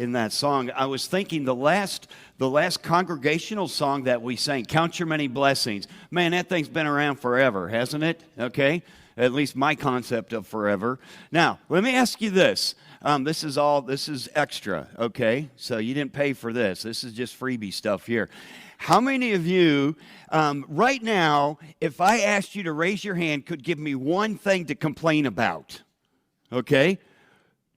in that song. I was thinking the last congregational song that we sang, Count Your Many Blessings. Man, that thing's been around forever, hasn't it? Okay? At least my concept of forever. Now, let me ask you this. This is extra, okay? So you didn't pay for this. This is just freebie stuff here. How many of you, right now, if I asked you to raise your hand, could give me one thing to complain about? Okay?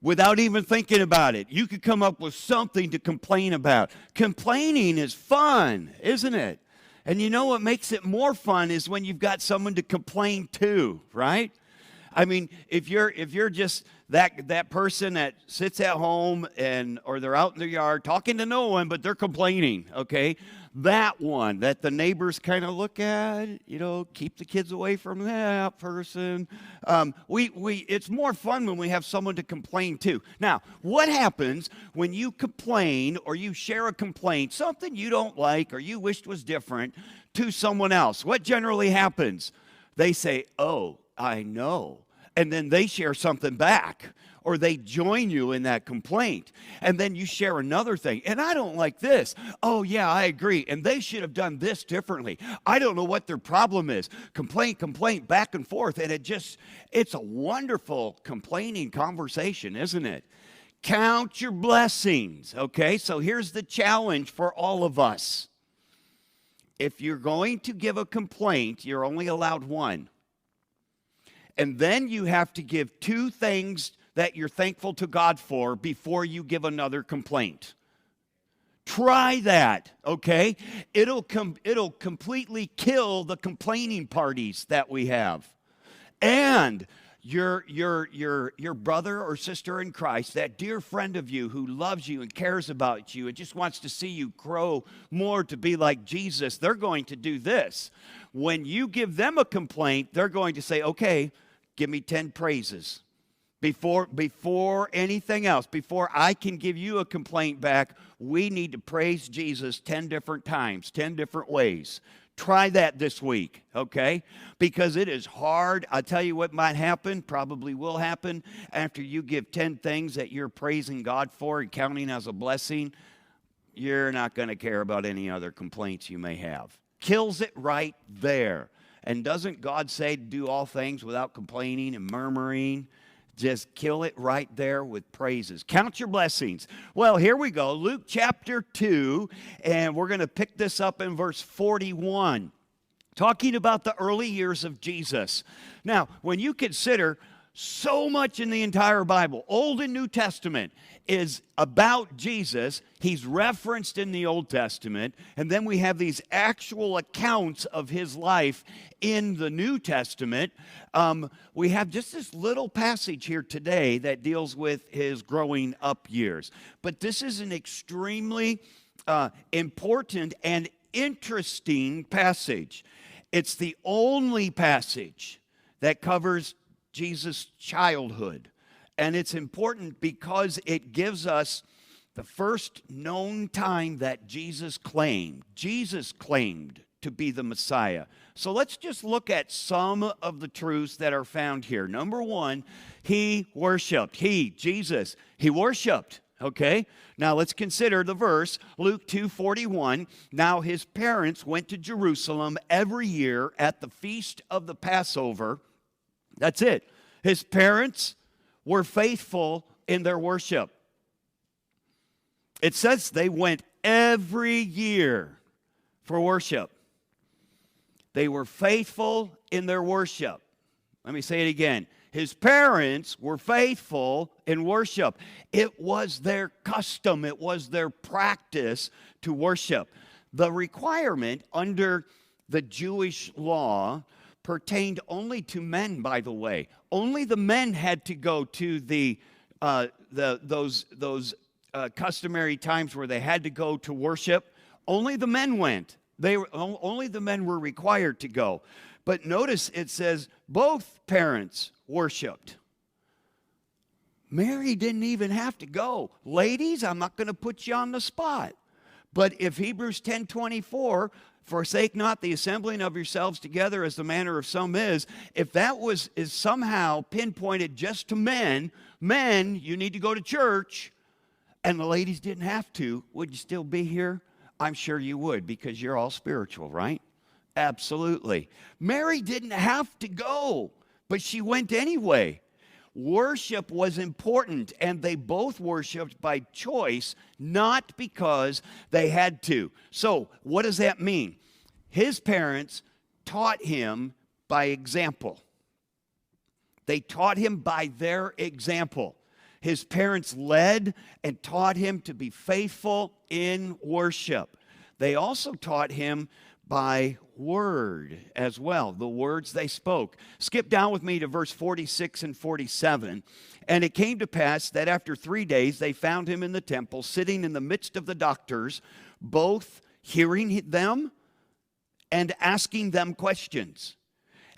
Without even thinking about it. You could come up with something to complain about. Complaining is fun, isn't it? And you know what makes it more fun is when you've got someone to complain to, right? I mean, if you're just that person that sits at home or they're out in their yard talking to no one, but they're complaining, okay? That one that the neighbors kind of look at, keep the kids away from that person. It's more fun when we have someone to complain to. Now, what happens when you complain or you share a complaint, something you don't like or you wished was different, to someone else? What generally happens? They say, "Oh, I know." And then they share something back, or they join you in that complaint. And then you share another thing. "And I don't like this." "Oh, yeah, I agree. And they should have done this differently. I don't know what their problem is." Complaint, back and forth. And it's a wonderful complaining conversation, isn't it? Count your blessings, okay? So here's the challenge for all of us. If you're going to give a complaint, you're only allowed one. And then you have to give two things that you're thankful to God for before you give another complaint. Try that, okay? It'll completely kill the complaining parties that we have. And your brother or sister in Christ, that dear friend of you who loves you and cares about you and just wants to see you grow more to be like Jesus, they're going to do this. When you give them a complaint, they're going to say, "Okay, give me 10 praises." Before anything else, before I can give you a complaint back, we need to praise Jesus 10 different times, 10 different ways. Try that this week, okay? Because it is hard. I'll tell you what might happen, probably will happen, after you give 10 things that you're praising God for and counting as a blessing, you're not going to care about any other complaints you may have. Kills it right there. And doesn't God say to do all things without complaining and murmuring? Just kill it right there with praises. Count your blessings. Well, here we go. Luke chapter 2, and we're going to pick this up in verse 41, talking about the early years of Jesus. Now, when you consider so much in the entire Bible, Old and New Testament, is about Jesus. He's referenced in the Old Testament, and then we have these actual accounts of his life in the New Testament. We have just this little passage here today that deals with his growing up years. But this is an extremely important and interesting passage. It's the only passage that covers Jesus' childhood. And it's important because it gives us the first known time that Jesus claimed to be the Messiah. So let's just look at some of the truths that are found here. Number one, he worshiped. Jesus, he worshiped. Okay? Now let's consider the verse, Luke 2:41. Now his parents went to Jerusalem every year at the feast of the Passover. That's it. His parents were faithful in their worship. It says they went every year for worship. They were faithful in their worship. Let me say it again. His parents were faithful in worship. It was their custom. It was their practice to worship. The requirement under the Jewish law pertained only to men, by the way. Only the men had to go to those customary times where they had to go to worship. Only the men went. Only the men were required to go. But notice it says both parents worshiped. Mary didn't even have to go. Ladies, I'm not going to put you on the spot. But if Hebrews 10:24, forsake not the assembling of yourselves together as the manner of some is, if that is somehow pinpointed just to men, you need to go to church. and the ladies didn't have to, would you still be here? I'm sure you would, because you're all spiritual, right? Absolutely. Mary didn't have to go, but she went anyway. Worship was important, and they both worshiped by choice, not because they had to. So, what does that mean? His parents taught him by example. They taught him by their example. His parents led and taught him to be faithful in worship. They also taught him by word as well, the words they spoke. Skip down with me to verse 46 and 47. And it came to pass that after 3 days they found him in the temple, sitting in the midst of the doctors, both hearing them and asking them questions.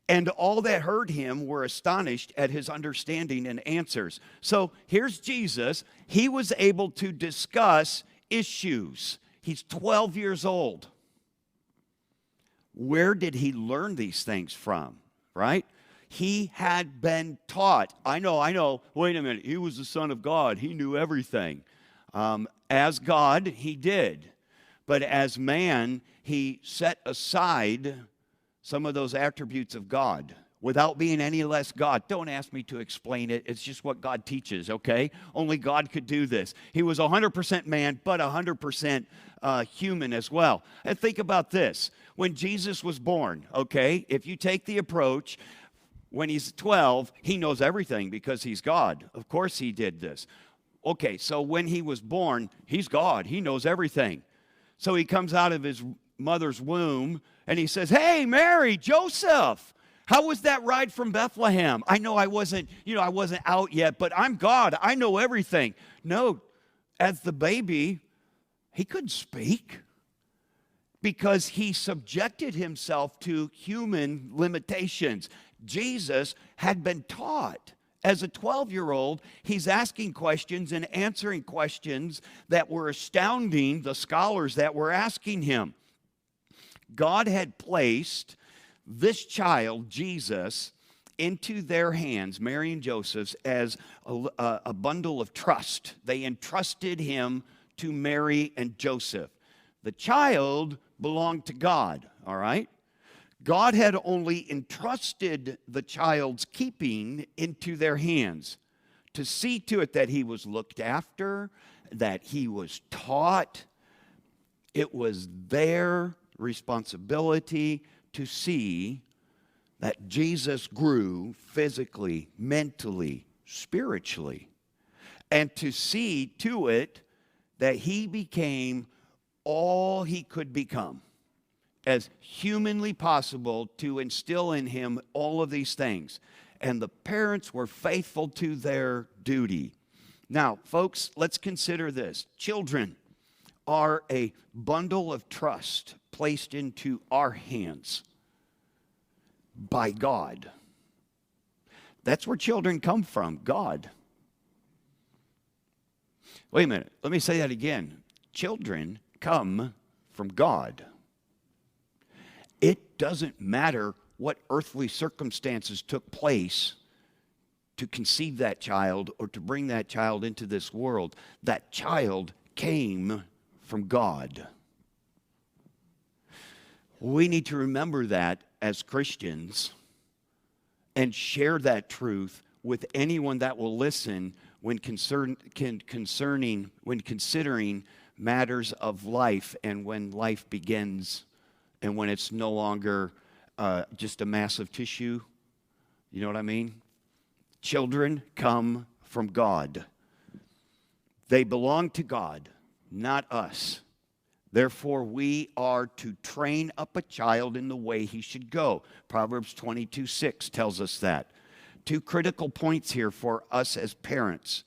And all that heard him were astonished at his understanding and answers. So here's Jesus. He was able to discuss issues. He's 12 years old. Where did he learn these things from, right? He had been taught. I know. Wait a minute. He was the Son of God. He knew everything. As God, he did. But as man, he set aside some of those attributes of God without being any less God. Don't ask me to explain it. It's just what God teaches, okay? Only God could do this. He was 100% man, but 100% human as well. And think about this. When Jesus was born, okay, if you take the approach, when he's 12, he knows everything because he's God. Of course he did this. Okay, so when he was born, he's God. He knows everything. So he comes out of his mother's womb and he says, "Hey, Mary, Joseph, how was that ride from Bethlehem? I know I wasn't out yet, but I'm God. I know everything." No, as the baby, he couldn't speak because he subjected himself to human limitations. Jesus had been taught. As a 12-year-old, he's asking questions and answering questions that were astounding the scholars that were asking him. God had placed this child, Jesus, into their hands, Mary and Joseph's, as a bundle of trust. They entrusted him to Mary and Joseph. The child belonged to God, all right? God had only entrusted the child's keeping into their hands to see to it that he was looked after, that he was taught. It was their responsibility to see that Jesus grew physically, mentally, spiritually, and to see to it that he became all he could become, as humanly possible, to instill in him all of these things. And the parents were faithful to their duty. Now, folks, let's consider this. Children are a bundle of trust placed into our hands by God. That's where children come from, God. Wait a minute, let me say that again. Children come from God. It doesn't matter what earthly circumstances took place to conceive that child or to bring that child into this world. That child came from God. We need to remember that as Christians and share that truth with anyone that will listen when considering matters of life and when life begins and when it's no longer just a mass of tissue. You know what I mean? Children come from God. They belong to God, not us. Therefore, we are to train up a child in the way he should go. Proverbs 22:6 tells us that. Two critical points here for us as parents.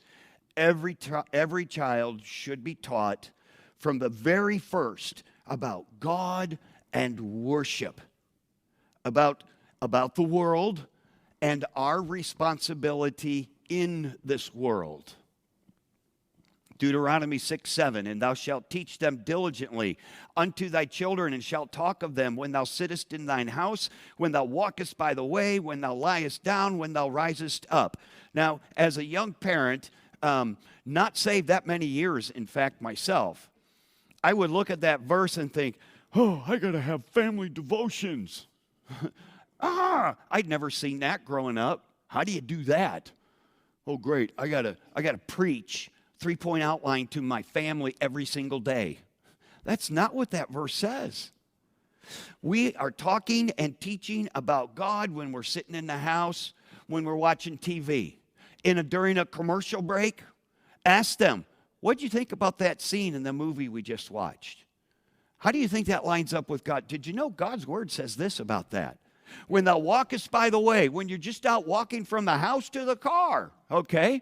Every child should be taught from the very first about God and worship, about the world and our responsibility in this world. Deuteronomy 6:7, "And thou shalt teach them diligently unto thy children, and shalt talk of them when thou sittest in thine house, when thou walkest by the way, when thou liest down, when thou risest up." Now, as a young parent, not saved that many years, in fact, myself, I would look at that verse and think, oh, I got to have family devotions. I'd never seen that growing up. How do you do that? Oh, great. I got to preach 3-point outline to my family every single day. That's not what that verse says. We are talking and teaching about God when we're sitting in the house, when we're watching TV. During a commercial break, ask them, what do you think about that scene in the movie we just watched? How do you think that lines up with God? Did you know God's word says this about that? When thou walkest by the way, when you're just out walking from the house to the car, okay?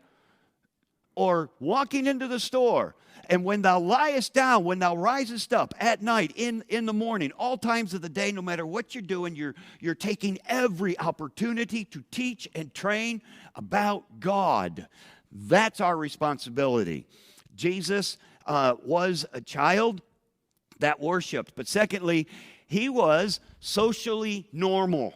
Or walking into the store. And when thou liest down, when thou risest up at night, in the morning, all times of the day, no matter what you're doing, you're taking every opportunity to teach and train about God. That's our responsibility. Jesus was a child that worshiped. But secondly, he was socially normal.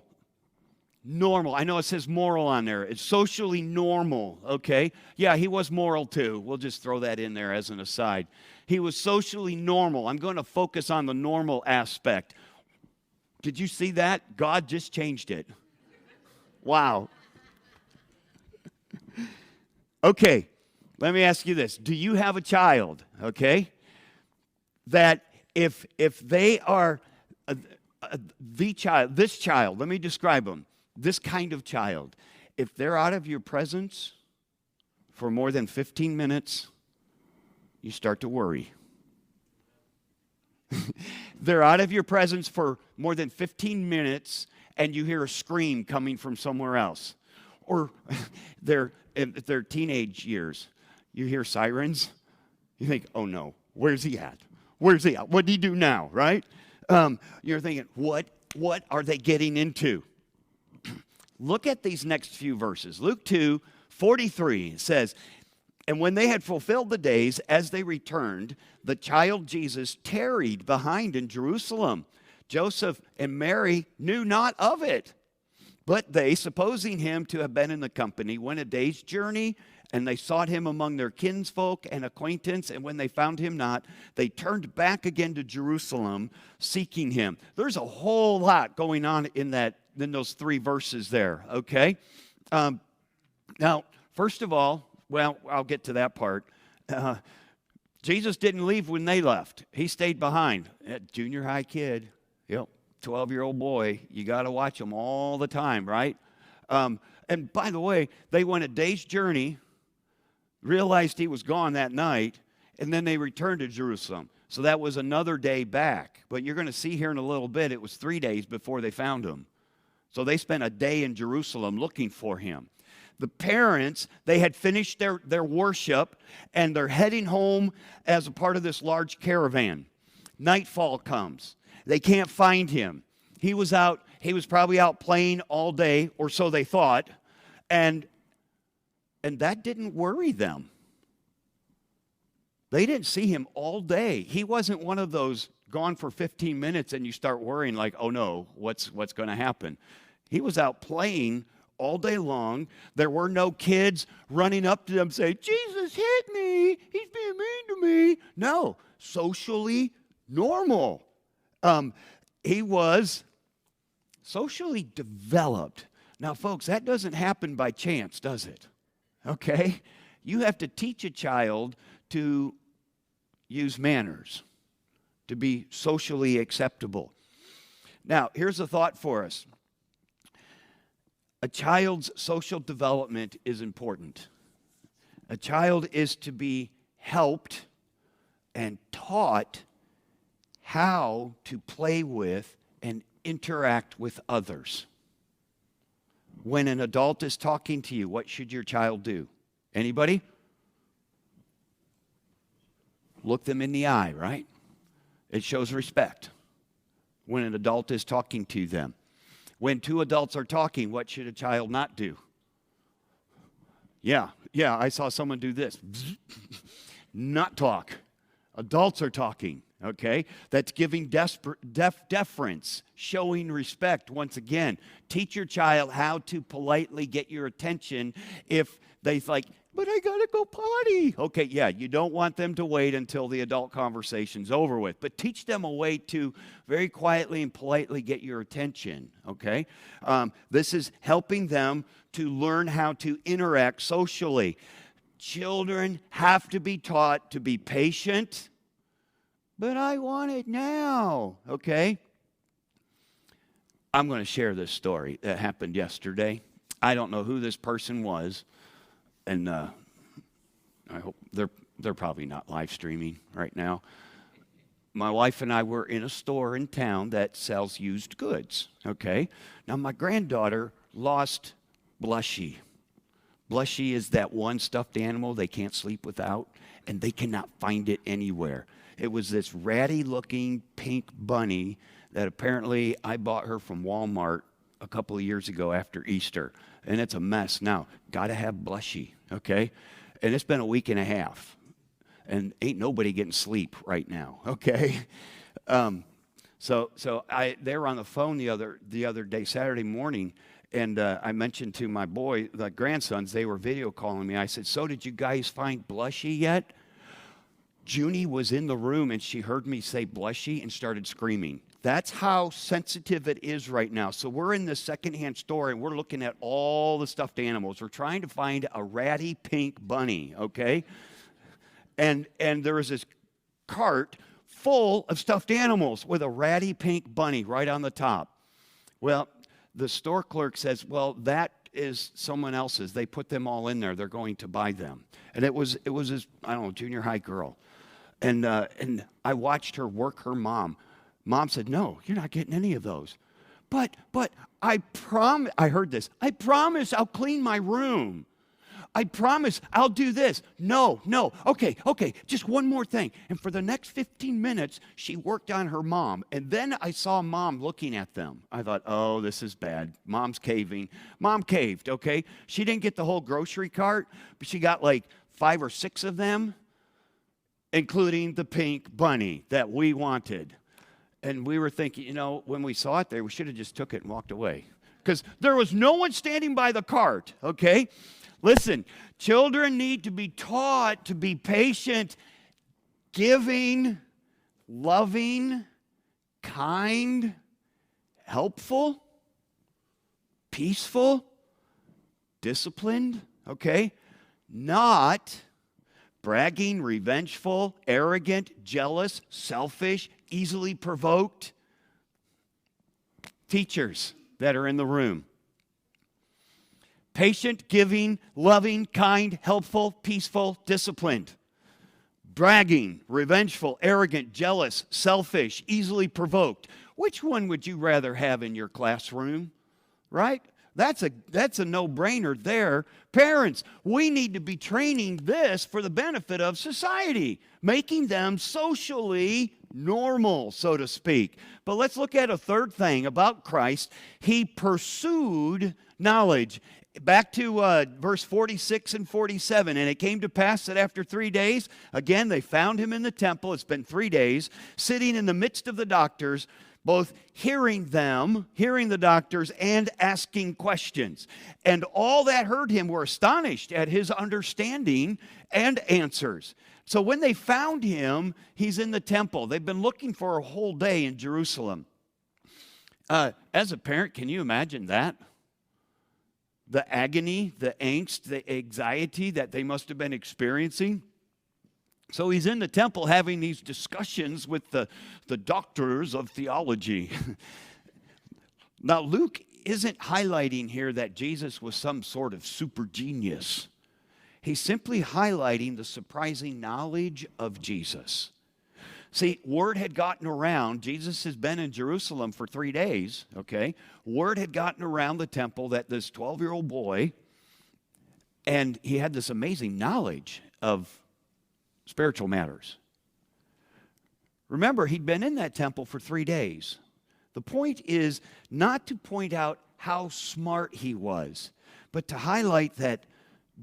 Normal. I know it says moral on there. It's socially normal, okay? Yeah, he was moral too. We'll just throw that in there as an aside. He was socially normal. I'm going to focus on the normal aspect. Did you see that? God just changed it. Wow. Okay, let me ask you this. Do you have a child, okay, that if they are this child, let me describe them. This kind of child, if they're out of your presence for more than 15 minutes, you start to worry. They're out of your presence for more than 15 minutes, and you hear a scream coming from somewhere else. Or they're in their teenage years. You hear sirens. You think, oh no, where's he at? Where's he at? What did he do now, right? You're thinking, what are they getting into? Look at these next few verses. Luke 2:43 says, and when they had fulfilled the days, as they returned, the child Jesus tarried behind in Jerusalem. Joseph and Mary knew not of it. But they, supposing him to have been in the company, went a day's journey, and they sought him among their kinsfolk and acquaintance, and when they found him not, they turned back again to Jerusalem, seeking him. There's a whole lot going on in those 3 verses there, okay? Now, first of all, well, I'll get to that part. Jesus didn't leave when they left. He stayed behind. That junior high kid, 12-year-old boy, you got to watch him all the time, right? And by the way, they went a day's journey, realized he was gone that night, and then they returned to Jerusalem. So that was another day back. But you're going to see here in a little bit, it was 3 days before they found him. So they spent a day in Jerusalem looking for him. The parents, they had finished their worship, and they're heading home as a part of this large caravan. Nightfall comes. They can't find him. He was probably out playing all day, or so they thought, and that didn't worry them. They didn't see him all day. He wasn't one of those gone for 15 minutes and you start worrying like, oh no, what's going to happen? He was out playing all day long. There were no kids running up to them saying, Jesus hit me. He's being mean to me. No, socially normal. He was socially developed. Now, folks, that doesn't happen by chance, does it? Okay? You have to teach a child to use manners, to be socially acceptable. Now, here's a thought for us. A child's social development is important. A child is to be helped and taught how to play with and interact with others. When an adult is talking to you, what should your child do? Anybody? Look them in the eye, right? It shows respect when an adult is talking to them. When 2 adults are talking, what should a child not do? Yeah, I saw someone do this. Not talk. Adults are talking, okay? That's giving deference, showing respect. Once again, teach your child how to politely get your attention if they like, but I got to go potty. Okay, yeah, you don't want them to wait until the adult conversation's over with, but teach them a way to very quietly and politely get your attention, okay? This is helping them to learn how to interact socially. Children have to be taught to be patient, but I want it now, okay? I'm going to share this story that happened yesterday. I don't know who this person was, and I hope they're probably not live streaming right now. My wife and I were in a store in town that sells used goods, okay? Now, my granddaughter lost Blushy. Blushy is that one stuffed animal they can't sleep without, and they cannot find it anywhere. It was this ratty-looking pink bunny that apparently I bought her from Walmart a couple of years ago after Easter, and it's a mess now. Got to have Blushy, okay? And it's been a week and a half, and ain't nobody getting sleep right now, okay? So they were on the phone the other day, Saturday morning, and I mentioned to my boy, the grandsons, they were video calling me. I said, so did you guys find Blushy yet? Junie was in the room, and she heard me say Blushy and started screaming. That's how sensitive it is right now. So we're in this secondhand store, and we're looking at all the stuffed animals. We're trying to find a ratty pink bunny, okay? And there was this cart full of stuffed animals with a ratty pink bunny right on the top. Well, the store clerk says, well, that is someone else's. They put them all in there. They're going to buy them. And it was this, I don't know, junior high girl. And I watched her work her mom. Mom said, no, you're not getting any of those. But I heard this. I promise I'll clean my room. I promise I'll do this. No. Okay, just one more thing. And for the next 15 minutes, she worked on her mom. And then I saw Mom looking at them. I thought, oh, this is bad. Mom's caving. Mom caved, okay? She didn't get the whole grocery cart, but she got like 5 or 6 of them, including the pink bunny that we wanted. And we were thinking, when we saw it there, we should have just took it and walked away. Because there was no one standing by the cart, okay? Listen, children need to be taught to be patient, giving, loving, kind, helpful, peaceful, disciplined, okay? Not bragging, revengeful, arrogant, jealous, selfish, easily provoked. Teachers that are in the room. Patient, giving, loving, kind, helpful, peaceful, disciplined. Bragging, revengeful, arrogant, jealous, selfish, easily provoked. Which one would you rather have in your classroom? Right? That's a no-brainer there. Parents, we need to be training this for the benefit of society, making them socially normal, so to speak. But let's look at a third thing about Christ. He pursued knowledge. Back to verse 46 and 47. And it came to pass that after 3 days, again, they found him in the temple. It's been 3 days, sitting in the midst of the doctors, both hearing the doctors, and asking questions. And all that heard him were astonished at his understanding and answers. So when they found him, he's in the temple. They've been looking for a whole day in Jerusalem. As a parent, can you imagine that? The agony, the angst, the anxiety that they must have been experiencing. So he's in the temple having these discussions with the doctors of theology. Now, Luke isn't highlighting here that Jesus was some sort of super genius. He's simply highlighting the surprising knowledge of Jesus. See, word had gotten around. Jesus has been in Jerusalem for 3 days, okay? Word had gotten around the temple that this 12-year-old boy, and he had this amazing knowledge of spiritual matters. Remember, he'd been in that temple for 3 days. The point is not to point out how smart he was, but to highlight that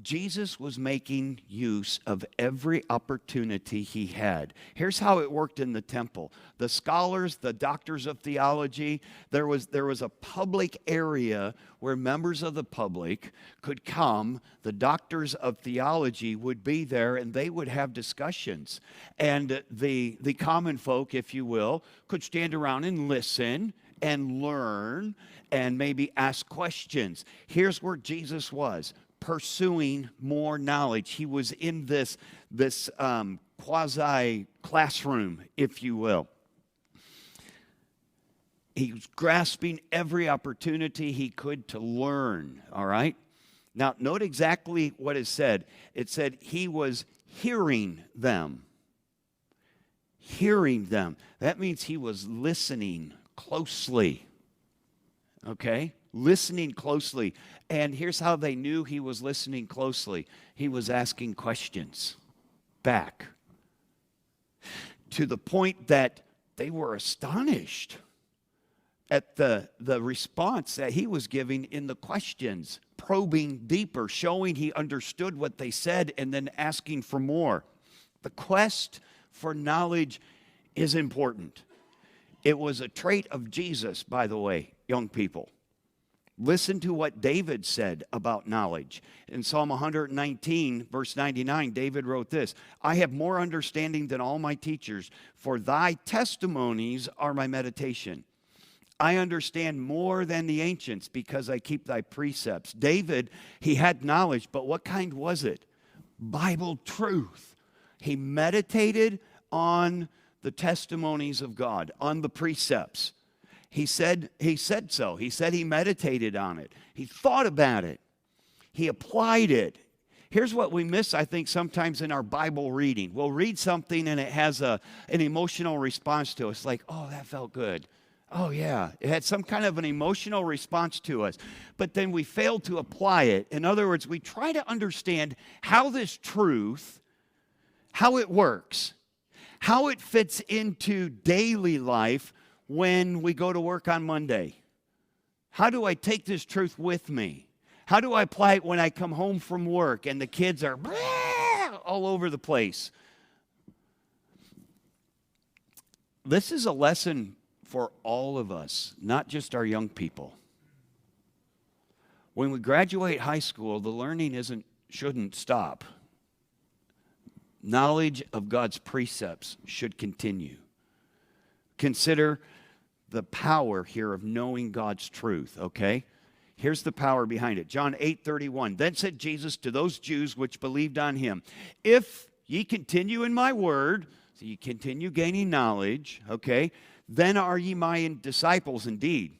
Jesus was making use of every opportunity he had. Here's how it worked in the temple. The scholars, the doctors of theology, there was a public area where members of the public could come. The doctors of theology would be there, and they would have discussions. And the common folk, if you will, could stand around and listen and learn and maybe ask questions. Here's where Jesus was, pursuing more knowledge. He was in this quasi classroom, if you will. He was grasping every opportunity he could to learn, all right? Now, note exactly what it said. It said he was hearing them. Hearing them. That means he was listening closely, okay? Listening closely. And here's how they knew he was listening closely. He was asking questions back to the point that they were astonished at the response that he was giving in the questions, probing deeper, showing he understood what they said, and then asking for more. The quest for knowledge is important. It was a trait of Jesus, by the way, young people. Listen to what David said about knowledge. In Psalm 119, verse 99, David wrote this, I have more understanding than all my teachers, for thy testimonies are my meditation. I understand more than the ancients because I keep thy precepts. David, he had knowledge, but what kind was it? Bible truth. He meditated on the testimonies of God, on the precepts. He said so. He said he meditated on it. He thought about it. He applied it. Here's what we miss, I think, sometimes in our Bible reading. We'll read something and it has an emotional response to us, like, oh, that felt good. Oh, yeah. It had some kind of an emotional response to us. But then we fail to apply it. In other words, we try to understand how this truth, how it works, how it fits into daily life when we go to work on Monday. How do I take this truth with me? How do I apply it when I come home from work and the kids are all over the place? This is a lesson for all of us, not just our young people. When we graduate high school, the learning shouldn't stop. Knowledge of God's precepts should continue. Consider the power here of knowing God's truth, okay? Here's the power behind it. John 8:31. Then said Jesus to those Jews which believed on him, if ye continue in my word, so you continue gaining knowledge, okay, then are ye my disciples indeed.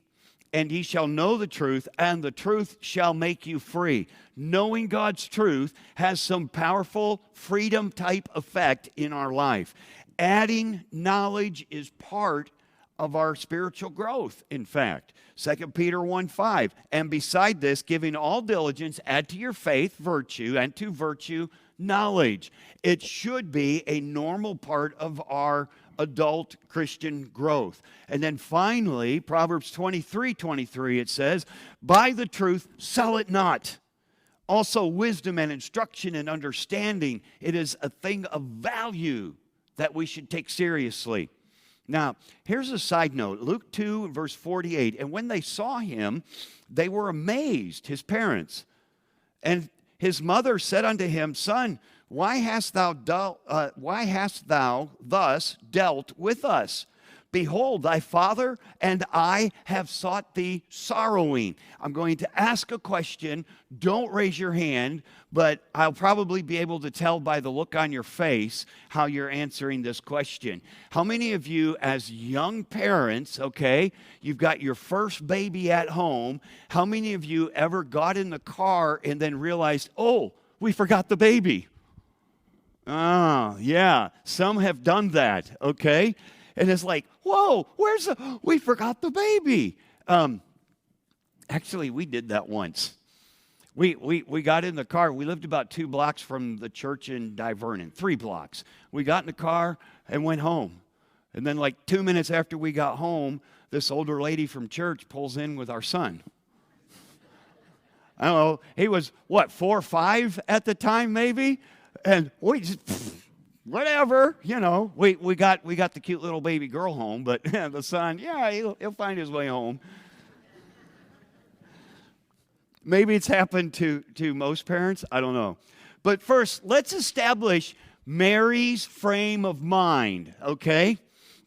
And ye shall know the truth, and the truth shall make you free. Knowing God's truth has some powerful freedom type effect in our life. Adding knowledge is part of our spiritual growth, in fact. 2 Peter 1:5, and beside this, giving all diligence, add to your faith virtue, and to virtue knowledge. It should be a normal part of our adult Christian growth. And then finally, Proverbs 23:23, it says, buy the truth, sell it not. Also, wisdom and instruction and understanding, it is a thing of value that we should take seriously. Now, here's a side note. Luke 2, verse 48. And when they saw him, they were amazed, his parents. And his mother said unto him, Son, why hast thou thus dealt with us? Behold, thy father and I have sought thee sorrowing. I'm going to ask a question. Don't raise your hand, but I'll probably be able to tell by the look on your face how you're answering this question. How many of you as young parents, okay, you've got your first baby at home, how many of you ever got in the car and then realized, oh, we forgot the baby? Oh, yeah, some have done that, okay? And it's like, whoa, we forgot the baby. Actually, we did that once. We got in the car. We lived about 2 blocks from the church in Divernon, 3 blocks. We got in the car and went home. And then like 2 minutes after we got home, this older lady from church pulls in with our son. I don't know, he was, 4 or 5 at the time, maybe? And we just, whatever, we got the cute little baby girl home, but the son, he'll find his way home. Maybe it's happened to most parents. I don't know. But first, let's establish Mary's frame of mind, okay?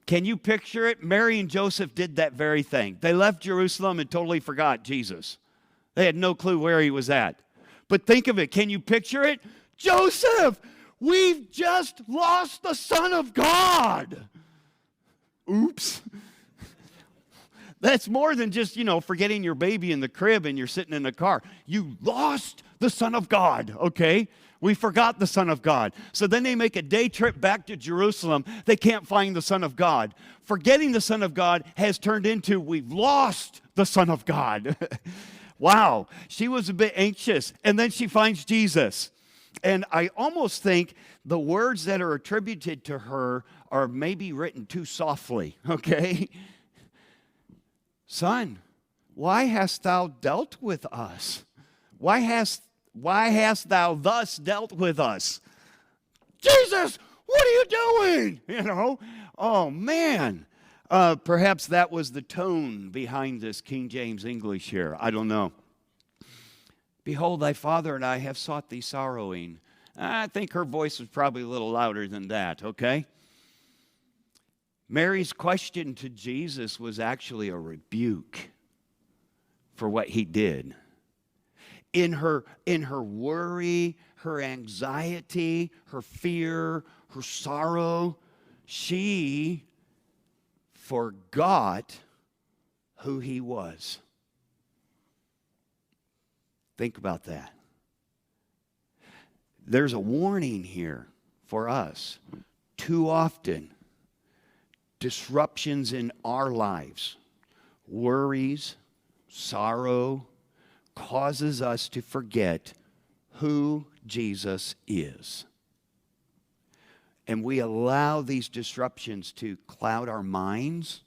Can you picture it? Mary and Joseph did that very thing. They left Jerusalem and totally forgot Jesus. They had no clue where he was at. But think of it. Can you picture it? Joseph, we've just lost the Son of God. Oops. That's more than just, forgetting your baby in the crib and you're sitting in the car. You lost the Son of God, okay? We forgot the Son of God. So then they make a day trip back to Jerusalem. They can't find the Son of God. Forgetting the Son of God has turned into, we've lost the Son of God. Wow. She was a bit anxious. And then she finds Jesus. And I almost think the words that are attributed to her are maybe written too softly, okay? Son, why hast thou dealt with us? Why hast thou thus dealt with us? Jesus, what are you doing? Oh, man. Perhaps that was the tone behind this King James English here. I don't know. Behold, thy father and I have sought thee sorrowing. I think her voice was probably a little louder than that, okay? Mary's question to Jesus was actually a rebuke for what he did. In her worry, her anxiety, her fear, her sorrow, she forgot who he was. Think about that. There's a warning here for us. Too often, disruptions in our lives, worries, sorrow, causes us to forget who Jesus is. And we allow these disruptions to cloud our minds,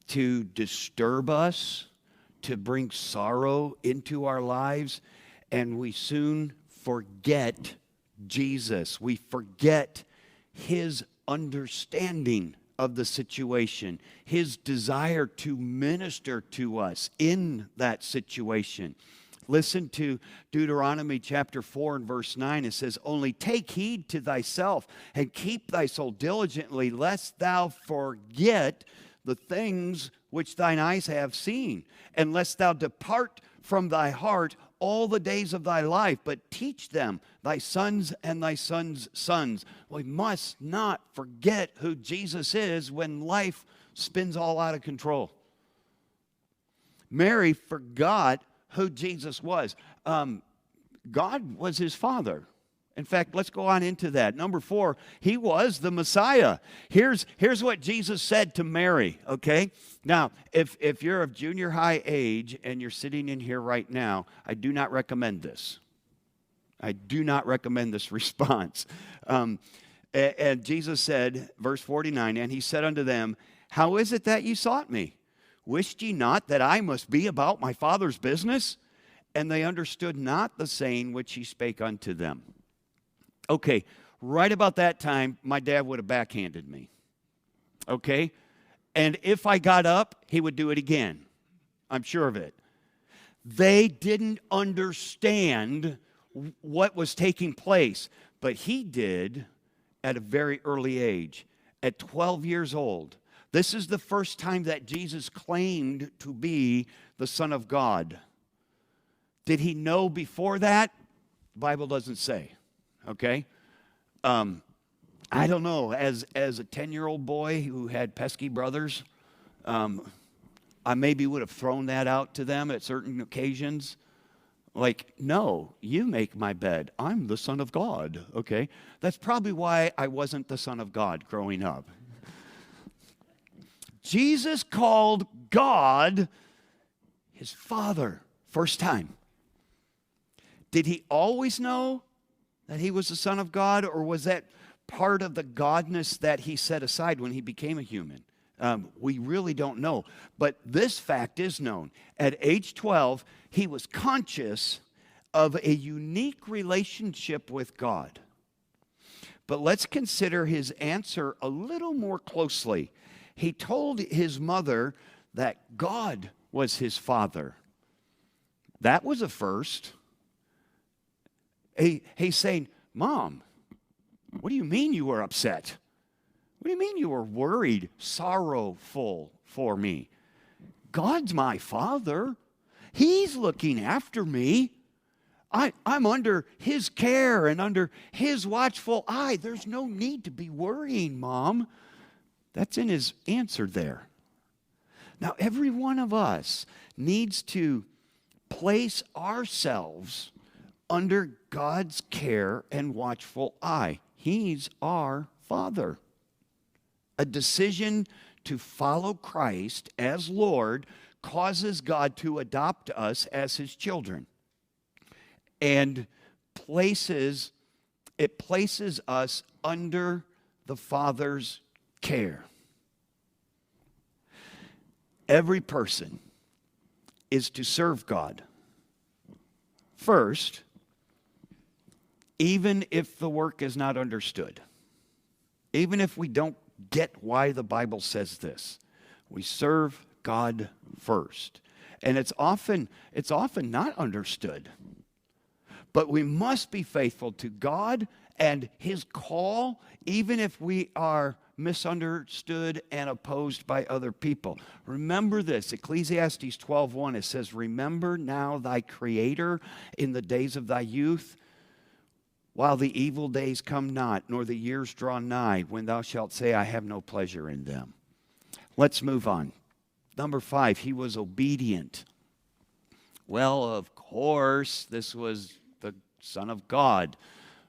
to disturb us, to bring sorrow into our lives, and we soon forget Jesus. We forget his understanding of the situation, his desire to minister to us in that situation. Listen to Deuteronomy chapter 4 and verse 9. It says, only take heed to thyself and keep thy soul diligently, lest thou forget the things which thine eyes have seen, and lest thou depart from thy heart all the days of thy life, but teach them, thy sons and thy sons' sons. We must not forget who Jesus is when life spins all out of control. Mary forgot who Jesus was. God was his father. In fact, let's go on into that. Number 4, he was the Messiah. Here's what Jesus said to Mary, okay? Now, if you're of junior high age and you're sitting in here right now, I do not recommend this. I do not recommend this response. And Jesus said, verse 49, and he said unto them, how is it that ye sought me? Wished ye not that I must be about my Father's business? And they understood not the saying which he spake unto them. Okay, right about that time, my dad would have backhanded me. Okay? And if I got up, he would do it again. I'm sure of it. They didn't understand what was taking place, but he did at a very early age, at 12 years old. This is the first time that Jesus claimed to be the Son of God. Did he know before that? The Bible doesn't say. Okay? I don't know. As a 10-year-old boy who had pesky brothers, I maybe would have thrown that out to them at certain occasions. Like, no, you make my bed. I'm the Son of God. Okay? That's probably why I wasn't the Son of God growing up. Jesus called God his Father. First time. Did he always know that he was the Son of God, or was that part of the godness that he set aside when he became a human? We really don't know. But this fact is known. At age 12, he was conscious of a unique relationship with God. But let's consider his answer a little more closely. He told his mother that God was his father. That was a first. He's saying, Mom, what do you mean you were upset? What do you mean you were worried, sorrowful for me? God's my father. He's looking after me. I'm under his care and under his watchful eye. There's no need to be worrying, Mom. That's in his answer there. Now, every one of us needs to place ourselves under God's care and watchful eye. He's our Father. A decision to follow Christ as Lord causes God to adopt us as his children. And places us under the Father's care. Every person is to serve God first, even if the work is not understood. Even if we don't get why the Bible says this, we serve God first. And it's often not understood. But we must be faithful to God and his call, even if we are misunderstood and opposed by other people. Remember this, Ecclesiastes 12:1, it says, remember now thy Creator in the days of thy youth, while the evil days come not, nor the years draw nigh, when thou shalt say, I have no pleasure in them. Let's move on. Number 5, he was obedient. Well, of course, this was the Son of God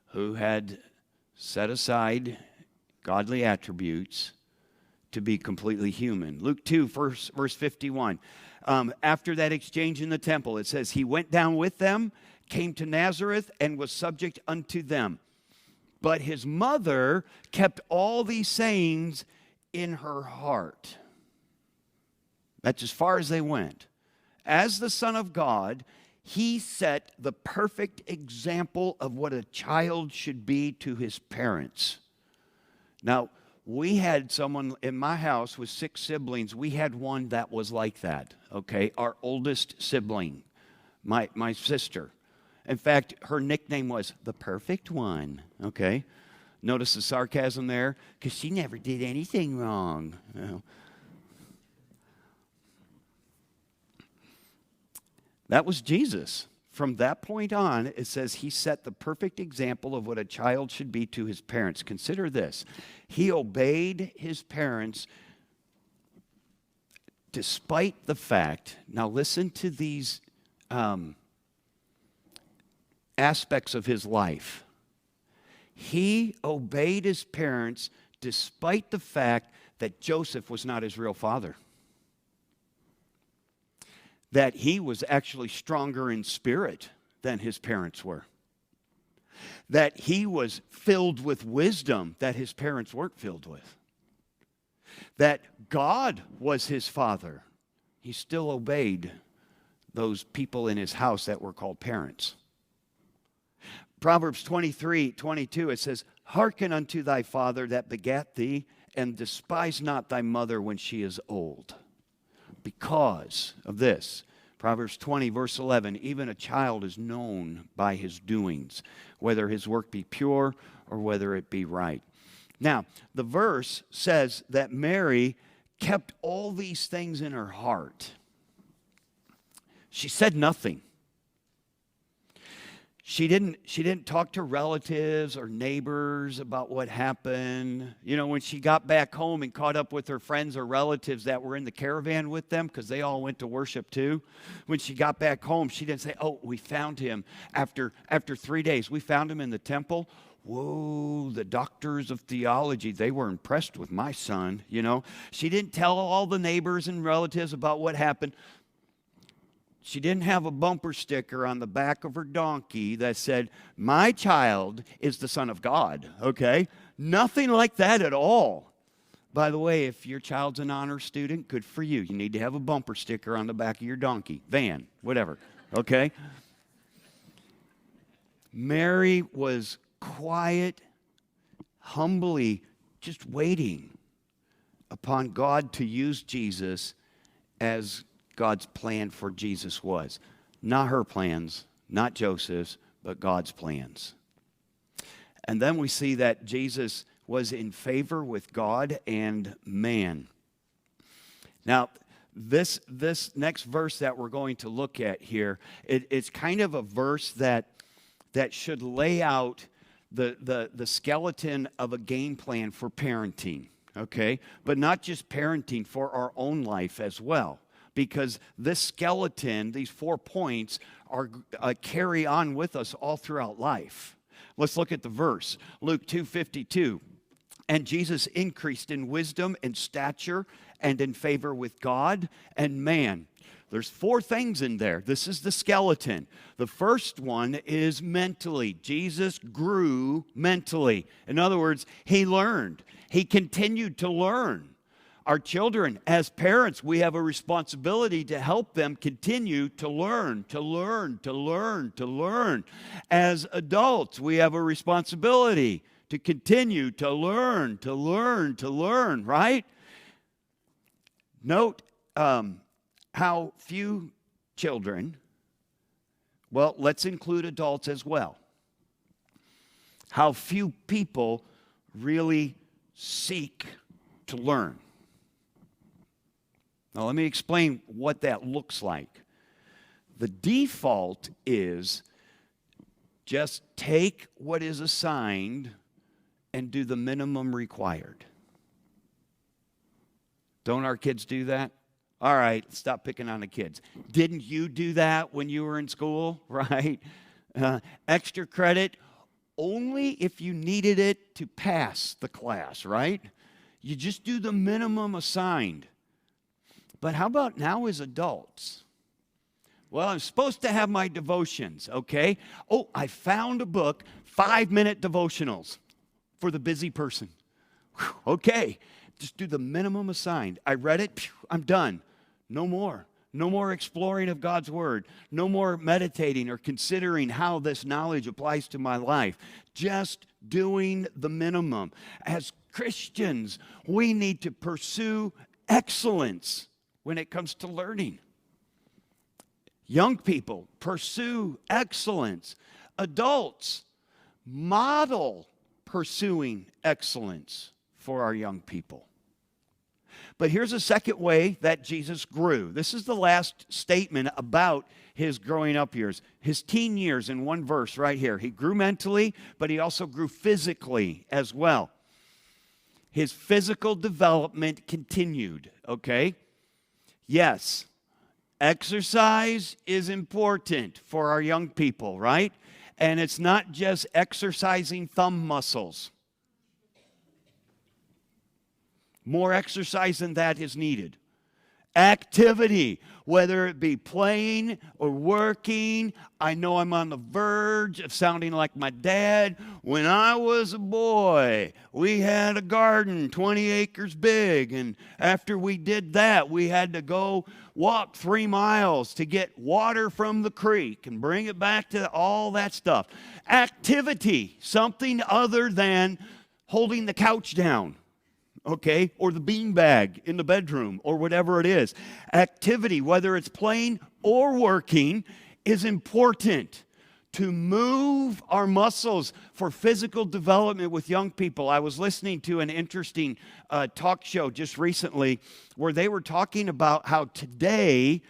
who had set aside godly attributes to be completely human. Luke 2, verse 51. After that exchange in the temple, it says, he went down with them, came to Nazareth, and was subject unto them. But his mother kept all these sayings in her heart. That's as far as they went. As the Son of God, he set the perfect example of what a child should be to his parents. Now, we had someone in my house with 6 siblings. We had one that was like that, okay? Our oldest sibling, my sister. In fact, her nickname was the perfect one, okay? Notice the sarcasm there? Because she never did anything wrong. You know. That was Jesus. From that point on, it says he set the perfect example of what a child should be to his parents. Consider this. He obeyed his parents despite the fact, now listen to these aspects of his life. He obeyed his parents despite the fact that Joseph was not his real father. That he was actually stronger in spirit than his parents were. That he was filled with wisdom that his parents weren't filled with. That God was his father. He still obeyed those people in his house that were called parents. Proverbs 23:22, it says, hearken unto thy father that begat thee, and despise not thy mother when she is old. Because of this, Proverbs 20, verse 11, even a child is known by his doings, whether his work be pure or whether it be right. Now, the verse says that Mary kept all these things in her heart. She said nothing. She didn't talk to relatives or neighbors about what happened. You know, when she got back home and caught up with her friends or relatives that were in the caravan with them, because they all went to worship too. When she got back home, she didn't say, oh, we found him after 3 days. We found him in the temple. Whoa, the doctors of theology, they were impressed with my son, you know. She didn't tell all the neighbors and relatives about what happened. She didn't have a bumper sticker on the back of her donkey that said, my child is the Son of God, okay? Nothing like that at all. By the way, if your child's an honor student, good for you. You need to have a bumper sticker on the back of your donkey, van, whatever, okay? Mary was quiet, humbly just waiting upon God to use Jesus as God's plan for Jesus was. Not her plans, not Joseph's, but God's plans. And then we see that Jesus was in favor with God and man. Now, this next verse that we're going to look at here, it's kind of a verse that should lay out the skeleton of a game plan for parenting, okay? But not just parenting, for our own life as well. Because this skeleton, these 4 points, are carry on with us all throughout life. Let's look at the verse. Luke 2:52. And Jesus increased in wisdom and stature and in favor with God and man. There's 4 things in there. This is the skeleton. The first one is mentally. Jesus grew mentally. In other words, he learned. He continued to learn. Our children, as parents, we have a responsibility to help them continue to learn, to learn, to learn, to learn. As adults, we have a responsibility to continue to learn, to learn, to learn, right? Note how few children, well, let's include adults as well, how few people really seek to learn. Now, let me explain what that looks like. The default is just take what is assigned and do the minimum required. Don't our kids do that? All right, stop picking on the kids. Didn't you do that when you were in school, right? Extra credit only if you needed it to pass the class, right? You just do the minimum assigned. But how about now as adults? Well, I'm supposed to have my devotions, okay? Oh, I found a book, 5-minute devotionals for the busy person. Whew, okay, just do the minimum assigned. I read it, phew, I'm done. No more. No more exploring of God's Word. No more meditating or considering how this knowledge applies to my life. Just doing the minimum. As Christians, we need to pursue excellence when it comes to learning. Young people, pursue excellence. Adults, model pursuing excellence for our young people. But here's a second way that Jesus grew. This is the last statement about his growing up years. His teen years in one verse right here. He grew mentally, but he also grew physically as well. His physical development continued, okay? Yes, exercise is important for our young people, right? And it's not just exercising thumb muscles. More exercise than that is needed. Activity, whether it be playing or working. I know I'm on the verge of sounding like my dad. When I was a boy, we had a garden 20 acres big, and after we did that, we had to go walk 3 miles to get water from the creek and bring it back to all that stuff. Activity, something other than holding the couch down. Okay, or the beanbag in the bedroom, or whatever it is. Activity, whether it's playing or working, is important to move our muscles for physical development with young people. I was listening to an interesting talk show just recently where they were talking about how today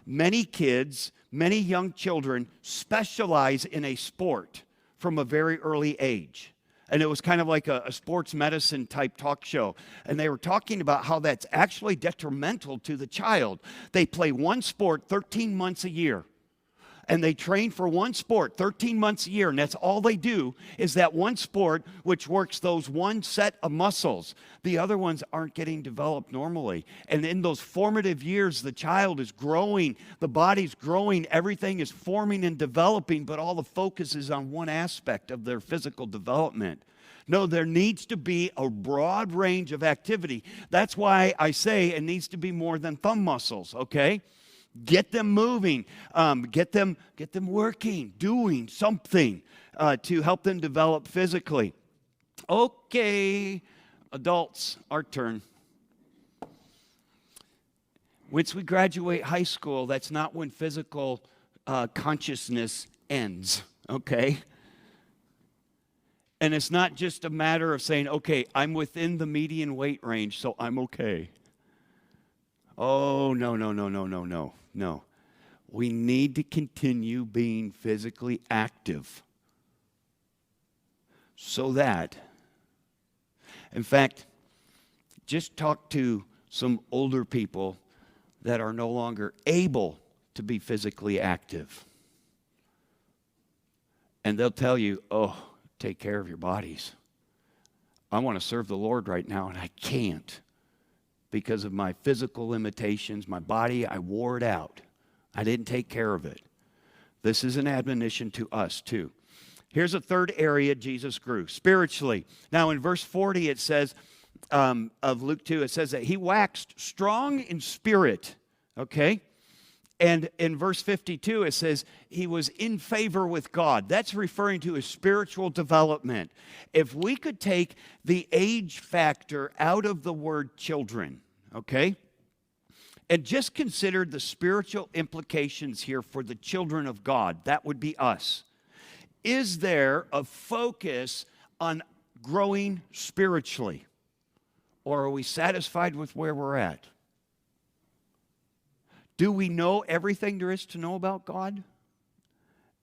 many kids, many young children specialize in a sport from a very early age. And it was kind of like a sports medicine type talk show. And they were talking about how that's actually detrimental to the child. They play one sport 13 months a year. And they train for one sport 13 months a year. And that's all they do is that one sport which works those one set of muscles. The other ones aren't getting developed normally. And in those formative years, the child is growing. The body's growing. Everything is forming and developing. But all the focus is on one aspect of their physical development. No, there needs to be a broad range of activity. That's why I say it needs to be more than thumb muscles, okay? Get them moving, get them working, doing something to help them develop physically. Okay, adults, our turn. Once we graduate high school, that's not when physical consciousness ends, okay? And it's not just a matter of saying, okay, I'm within the median weight range, so I'm okay. Oh, no. We need to continue being physically active so that, in fact, just talk to some older people that are no longer able to be physically active. And they'll tell you, oh, take care of your bodies. I want to serve the Lord right now, and I can't because of my physical limitations. My body, I wore it out. I didn't take care of it. This is an admonition to us, too. Here's a third area Jesus grew, spiritually. Now, in verse 40, it says, of Luke 2, it says that he waxed strong in spirit, okay? And in verse 52, it says he was in favor with God. That's referring to his spiritual development. If we could take the age factor out of the word children, okay, and just consider the spiritual implications here for the children of God, that would be us. Is there a focus on growing spiritually? Or are we satisfied with where we're at? Do we know everything there is to know about God?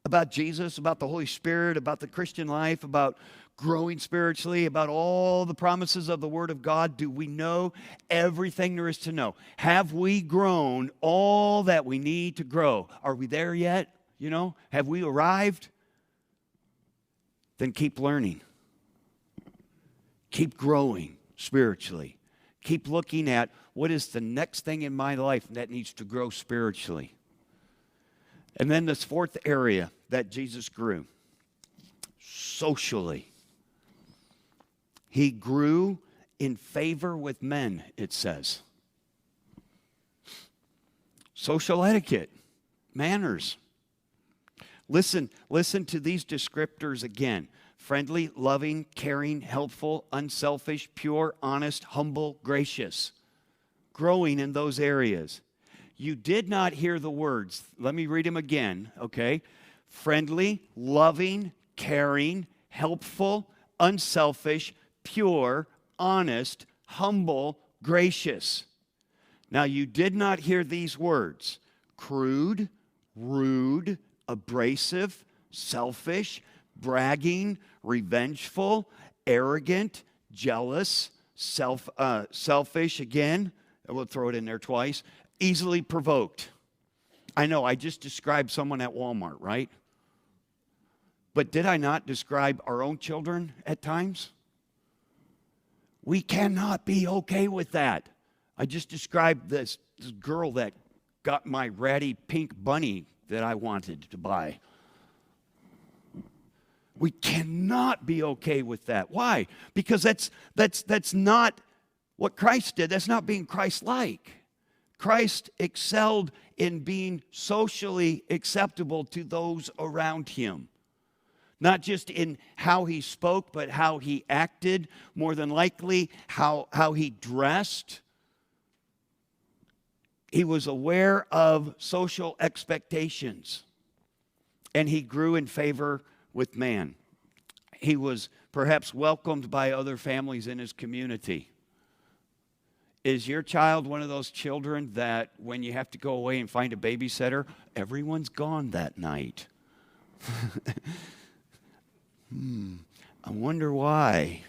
About Jesus, about the Holy Spirit, about the Christian life, about growing spiritually, about all the promises of the Word of God? Do we know everything there is to know? Have we grown all that we need to grow? Are we there yet? Have we arrived? Then keep learning. Keep growing spiritually. Keep looking at what is the next thing in my life that needs to grow spiritually. And then this fourth area that Jesus grew, socially. He grew in favor with men, it says. Social etiquette, manners. Listen to these descriptors again. Friendly, loving, caring, helpful, unselfish, pure, honest, humble, gracious. Growing in those areas. You did not hear the words. Let me read them again, okay? Friendly, loving, caring, helpful, unselfish, pure, honest, humble, gracious. Now, you did not hear these words. Crude, rude, abrasive, selfish, bragging, revengeful, arrogant, jealous, selfish again. We'll throw it in there twice. Easily provoked. I know, I just described someone at Walmart, right? But did I not describe our own children at times? We cannot be okay with that. I just described this girl that got my ratty pink bunny that I wanted to buy. We cannot be okay with that. Why? Because that's not what Christ did. That's not being Christ-like. Christ excelled in being socially acceptable to those around him. Not just in how he spoke, but how he acted, more than likely how he dressed. He was aware of social expectations, and he grew in favor with man. He was perhaps welcomed by other families in his community. Is your child one of those children that when you have to go away and find a babysitter, everyone's gone that night? I wonder why.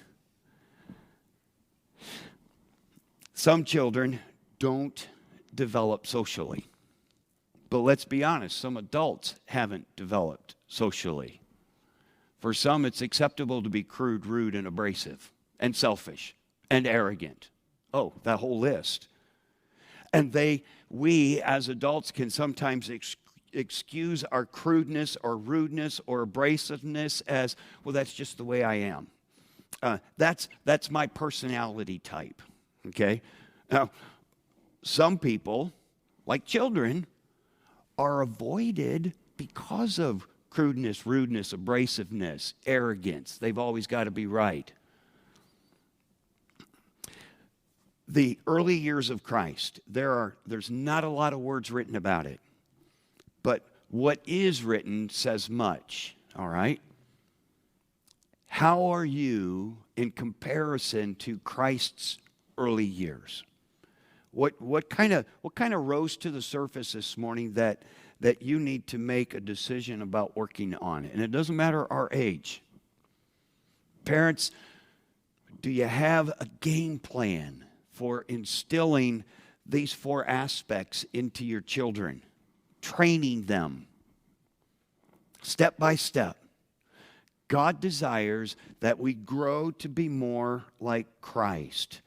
Some children don't develop socially. But let's be honest, some adults haven't developed socially. For some, it's acceptable to be crude, rude, and abrasive, and selfish, and arrogant. Oh, that whole list. And we as adults can sometimes excuse our crudeness or rudeness or abrasiveness as, well, that's just the way I am. That's my personality type, okay? Now, some people, like children, are avoided because of crudeness, rudeness, abrasiveness, arrogance. They've always got to be right. The early years of Christ, there's not a lot of words written about it. But what is written says much, all right? How are you in comparison to Christ's early years? What kind of rose to the surface this morning that you need to make a decision about working on? And it doesn't matter our age. Parents, do you have a game plan for instilling these 4 aspects into your children? Training them step by step. God desires that we grow to be more like Christ.